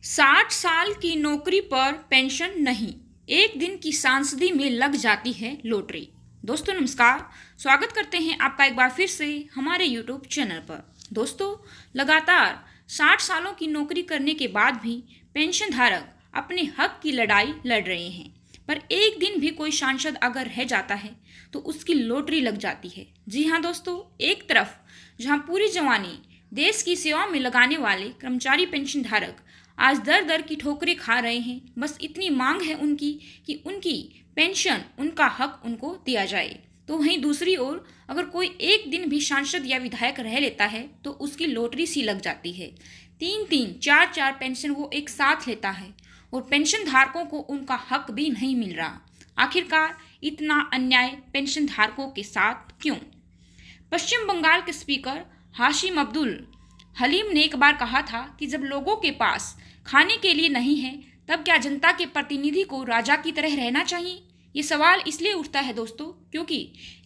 60 साल की नौकरी पर पेंशन नहीं, एक दिन की सांसदी में लग जाती है लॉटरी। दोस्तों नमस्कार, स्वागत करते हैं आपका एक बार फिर से हमारे यूट्यूब चैनल पर। दोस्तों, लगातार 60 सालों की नौकरी करने के बाद भी पेंशन धारक अपने हक की लड़ाई लड़ रहे हैं, पर एक दिन भी कोई सांसद अगर रह जाता है तो उसकी लॉटरी लग जाती है। जी हाँ दोस्तों, एक तरफ जहाँ पूरी जवानी देश की सेवा में लगाने वाले कर्मचारी पेंशन धारक आज दर दर की ठोकरें खा रहे हैं, बस इतनी मांग है उनकी कि उनकी पेंशन, उनका हक उनको दिया जाए, तो वहीं दूसरी ओर अगर कोई एक दिन भी सांसद या विधायक रह लेता है तो उसकी लॉटरी सी लग जाती है। 3-3, 4-4 पेंशन वो एक साथ लेता है और पेंशन धारकों को उनका हक भी नहीं मिल रहा। आखिरकार इतना अन्याय पेंशन धारकों के साथ क्यों? पश्चिम बंगाल के स्पीकर हाशिम अब्दुल हलीम ने एक बार कहा था कि जब लोगों के पास खाने के लिए नहीं है तब क्या जनता के प्रतिनिधि को राजा की तरह रहना चाहिए? ये सवाल इसलिए उठता है दोस्तों क्योंकि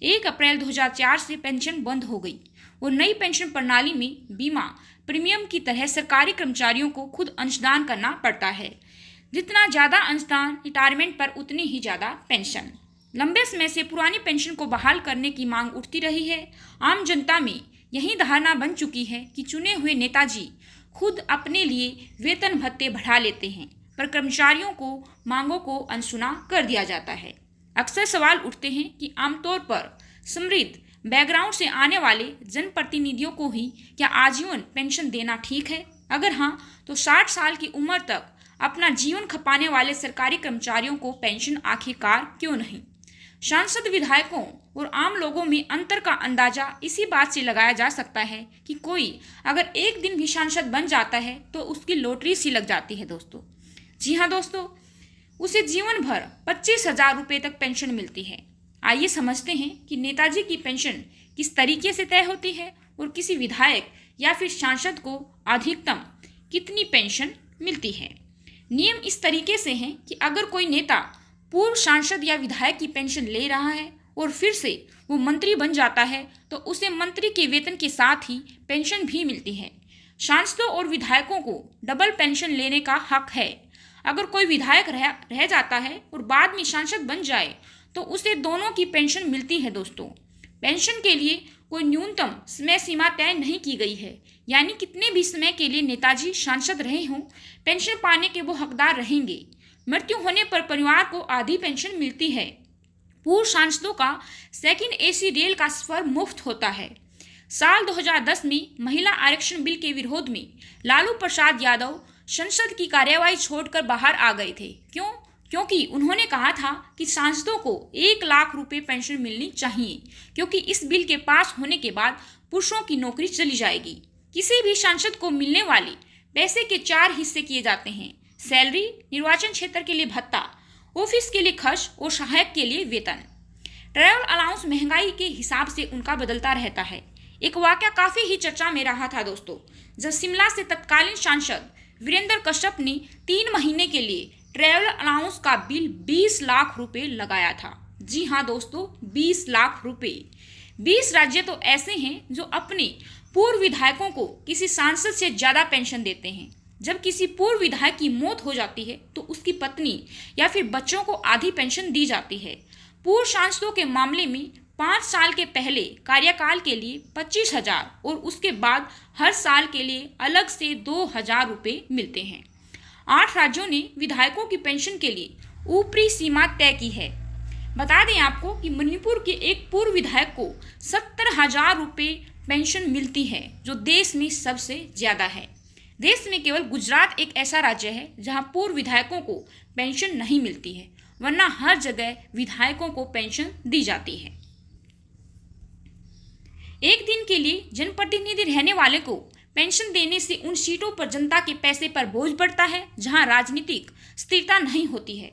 1 अप्रैल 2004 से पेंशन बंद हो गई और नई पेंशन प्रणाली में बीमा प्रीमियम की तरह सरकारी कर्मचारियों को खुद अंशदान करना पड़ता है। जितना ज़्यादा अंशदान रिटायरमेंट पर उतनी ही ज़्यादा पेंशन। लंबे समय से पुरानी पेंशन को बहाल करने की मांग उठती रही है। आम जनता में यही धारणा बन चुकी है कि चुने हुए नेताजी खुद अपने लिए वेतन भत्ते बढ़ा लेते हैं, पर कर्मचारियों को मांगों को अनसुना कर दिया जाता है। अक्सर सवाल उठते हैं कि आमतौर पर समृद्ध बैकग्राउंड से आने वाले जनप्रतिनिधियों को ही क्या आजीवन पेंशन देना ठीक है? अगर हाँ, तो 60 साल की उम्र तक अपना जीवन खपाने वाले सरकारी कर्मचारियों को पेंशन आखिरकार क्यों नहीं? सांसद, विधायकों और आम लोगों में अंतर का अंदाजा इसी बात से लगाया जा सकता है कि कोई अगर एक दिन भी सांसद बन जाता है तो उसकी लॉटरी सी लग जाती है दोस्तों। जी हाँ दोस्तों, उसे जीवन भर 25,000 रुपये तक पेंशन मिलती है। आइए समझते हैं कि नेताजी की पेंशन किस तरीके से तय होती है और किसी विधायक या फिर सांसद को अधिकतम कितनी पेंशन मिलती है। नियम इस तरीके से हैं कि अगर कोई नेता पूर्व सांसद या विधायक की पेंशन ले रहा है और फिर से वो मंत्री बन जाता है तो उसे मंत्री के वेतन के साथ ही पेंशन भी मिलती है। सांसदों और विधायकों को डबल पेंशन लेने का हक है। अगर कोई विधायक रह जाता है और बाद में सांसद बन जाए तो उसे दोनों की पेंशन मिलती है दोस्तों। पेंशन के लिए कोई न्यूनतम समय सीमा तय नहीं की गई है, यानी कितने भी समय के लिए नेताजी सांसद रहे हों, पेंशन पाने के वो हकदार रहेंगे। मृत्यु होने पर परिवार को आधी पेंशन मिलती है। पूर्व सांसदों का सेकंड एसी रेल का सफर मुफ्त होता है। साल 2010 में महिला आरक्षण बिल के विरोध में लालू प्रसाद यादव संसद की कार्यवाही छोड़कर बाहर आ गए थे। क्यों? क्योंकि उन्होंने कहा था कि सांसदों को 1 लाख रुपए पेंशन मिलनी चाहिए, क्योंकि इस बिल के पास होने के बाद पुरुषों की नौकरी चली जाएगी। किसी भी सांसद को मिलने वाले पैसे के 4 हिस्से किए जाते हैं: सैलरी, निर्वाचन क्षेत्र के लिए भत्ता, ऑफिस के लिए खर्च और सहायक के लिए वेतन। ट्रैवल अलाउंस महंगाई के हिसाब से उनका बदलता रहता है। एक वाकया काफी ही चर्चा में रहा था दोस्तों, जब शिमला से तत्कालीन सांसद वीरेंद्र कश्यप ने 3 महीने के लिए ट्रैवल अलाउंस का बिल 20 लाख रुपए लगाया था। जी हाँ दोस्तों, 20 लाख रुपए। 20 राज्य तो ऐसे हैं जो अपने पूर्व विधायकों को किसी सांसद से ज्यादा पेंशन देते हैं। जब किसी पूर्व विधायक की मौत हो जाती है तो उसकी पत्नी या फिर बच्चों को आधी पेंशन दी जाती है। पूर्व सांसदों के मामले में 5 साल के पहले कार्यकाल के लिए 25,000 और उसके बाद हर साल के लिए अलग से 2,000 रुपये मिलते हैं। 8 राज्यों ने विधायकों की पेंशन के लिए ऊपरी सीमा तय की है। बता दें आपको कि मणिपुर के एक पूर्व विधायक को 70,000 रुपये पेंशन मिलती है, जो देश में सबसे ज्यादा है। देश में केवल गुजरात एक ऐसा राज्य है जहां पूर्व विधायकों को पेंशन नहीं मिलती है, वरना हर जगह विधायकों को पेंशन दी जाती है। एक दिन के लिए जनप्रतिनिधि रहने वाले को पेंशन देने से उन सीटों पर जनता के पैसे पर बोझ पड़ता है जहां राजनीतिक स्थिरता नहीं होती है।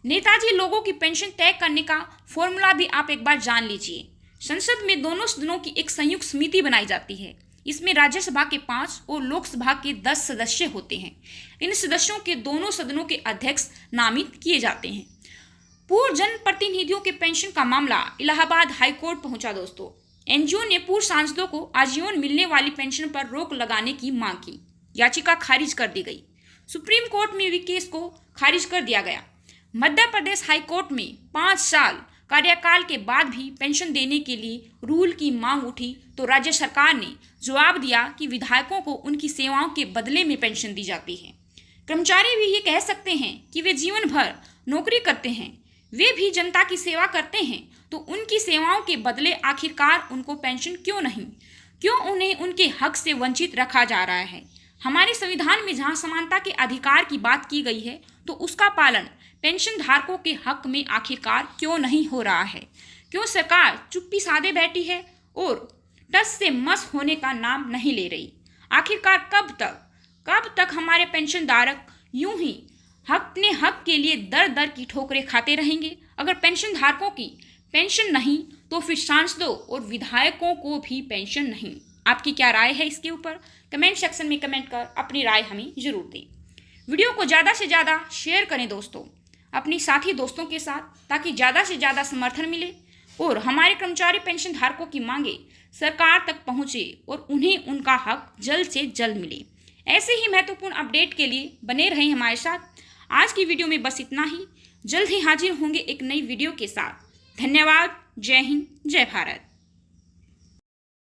नेताजी लोगों की पेंशन तय करने का फॉर्मूला भी आप एक बार जान लीजिए। संसद में दोनों सदनों की एक संयुक्त समिति बनाई जाती है। इसमें राज्यसभा के 5 और लोकसभा के 10 सदस्य होते हैं। इन सदस्यों के दोनों सदनों के अध्यक्ष नामित किए जाते हैं। पूर्व जनप्रतिनिधियों के पेंशन का मामला इलाहाबाद हाईकोर्ट पहुंचा दोस्तों। एनजीओ ने पूर्व सांसदों को आजीवन मिलने वाली पेंशन पर रोक लगाने की मांग की। याचिका खारिज कर दी गई। सुप्रीम कोर्ट में भी केस को खारिज कर दिया गया। मध्य प्रदेश हाई कोर्ट में 5 साल कार्यकाल के बाद भी पेंशन देने के लिए रूल की मांग उठी तो राज्य सरकार ने जवाब दिया कि विधायकों को उनकी सेवाओं के बदले में पेंशन दी जाती है। कर्मचारी भी ये कह सकते हैं कि वे जीवन भर नौकरी करते हैं, वे भी जनता की सेवा करते हैं, तो उनकी सेवाओं के बदले आखिरकार उनको पेंशन क्यों नहीं, क्यों उन्हें उनके हक से वंचित रखा जा रहा है। हमारे संविधान में जहां समानता के अधिकार की बात की गई है तो उसका पालन पेंशन धारकों के हक में आखिरकार क्यों नहीं हो रहा है। क्यों सरकार चुप्पी साधे बैठी है और टस से मस होने का नाम नहीं ले रही। आखिरकार कब तक हमारे पेंशन धारक यूं ही अपने हक के लिए दर दर की ठोकरें खाते रहेंगे। अगर पेंशन धारकों की पेंशन नहीं तो फिर सांसदों और विधायकों को भी पेंशन नहीं। आपकी क्या राय है इसके ऊपर? कमेंट सेक्शन में कमेंट कर अपनी राय हमें जरूर दें। वीडियो को ज़्यादा से ज़्यादा शेयर करें दोस्तों अपनी साथी दोस्तों के साथ, ताकि ज़्यादा से ज़्यादा समर्थन मिले और हमारे कर्मचारी पेंशन धारकों की मांगे सरकार तक पहुँचे और उन्हें उनका हक जल्द से जल्द मिले। ऐसे ही महत्वपूर्ण अपडेट के लिए बने रहें हमारे साथ। आज की वीडियो में बस इतना ही। जल्द ही हाजिर होंगे एक नई वीडियो के साथ। धन्यवाद। जय हिंद, जय भारत।